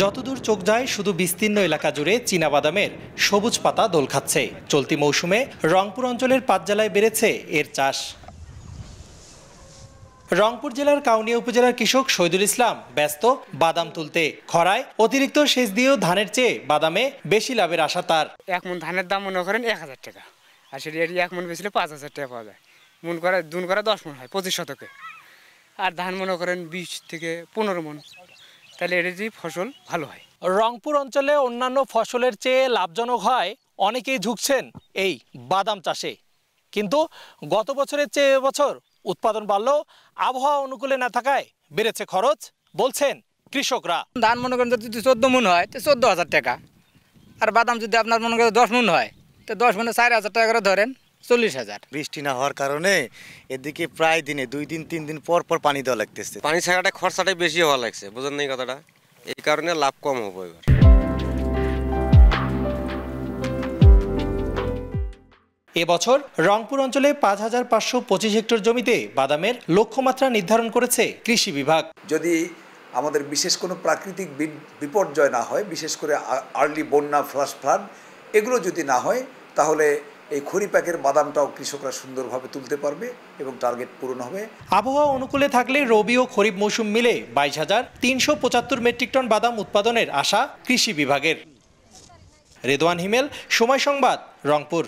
যতদূর চোখ যায় শুধু বিস্তীর্ণ এলাকা জুড়ে চীনাবাদামের সবুজ পাতা দোল খাচ্ছে। চলতি মৌসুমে রংপুর অঞ্চলের ৫ জেলায় বেড়েছে এর চাষ। রংপুর জেলার কাউনিয়া উপজেলার কৃষক শহীদুল ইসলাম ব্যস্ত বাদাম তুলতে। খরায় অতিরিক্ত সেচ দিয়েও ধানের চেয়ে বাদামে বেশি লাভের আশা তার। এক মন ধানের দাম মনে করেন ১,০০০ টাকা, আর সেটি এক মন বেচলে ৫,০০০ টাকা পাওয়া যায়। দুন করে ১০ মন হয় ২৫ শতকে, আর ধান মনে করেন ২০ থেকে ১৫ মন, তাহলে এর যে ফসল ভালো হয়। রংপুর অঞ্চলে অন্যান্য ফসলের চেয়ে লাভজনক হয় অনেকেই ঝুঁকছেন এই বাদাম চাষে। কিন্তু গত বছরের চেয়ে এবছর উৎপাদন বাড়লেও আবহাওয়া অনুকূলে না থাকায় বেড়েছে খরচ বলছেন কৃষকরা। ধান মনে করেন যদি ১৪ মন হয় তো ১৪,০০০ টাকা, আর বাদাম যদি আপনার মনে করেন ১০ মন হয় তো ১০ মনে ৪,০০০ টাকা করে ধরেন ৪০,০০০। বৃষ্টি না হওয়ার কারণে এদিকে প্রায় দিনে 2 দিন 3 দিন পর পর পানি দেওয়া লাগতেছে। পানি ছাড়াটা খরচাটাই বেশি হওয়া লাগছে, বুঝেন নাই কথাটা, এই কারণে লাভ কম হবে এবার। এবছর রংপুর অঞ্চলে ৫,৫২৫ হেক্টর জমিতে বাদামের লক্ষ্যমাত্রা নির্ধারণ করেছে কৃষি বিভাগ। যদি আমাদের বিশেষ কোনো প্রাকৃতিক বিপর্যয় না হয়, বিশেষ করে আর্লি বন্যা, ফ্লাশ ফ্লাড এগুলো যদি না হয়, তাহলে এই খরিফ প্যাকের বাদামটাও কৃষকরা সুন্দরভাবে তুলতে পারবে এবং টার্গেট পূরণ হবে। আবহাওয়া অনুকূলে থাকলে রবি ও খরিফ মৌসুম মিলে ২২,৩৭৫ মেট্রিক টন বাদাম উৎপাদনের আশা কৃষি বিভাগের। রেদওয়ান হিমেল, সময় সংবাদ, রংপুর।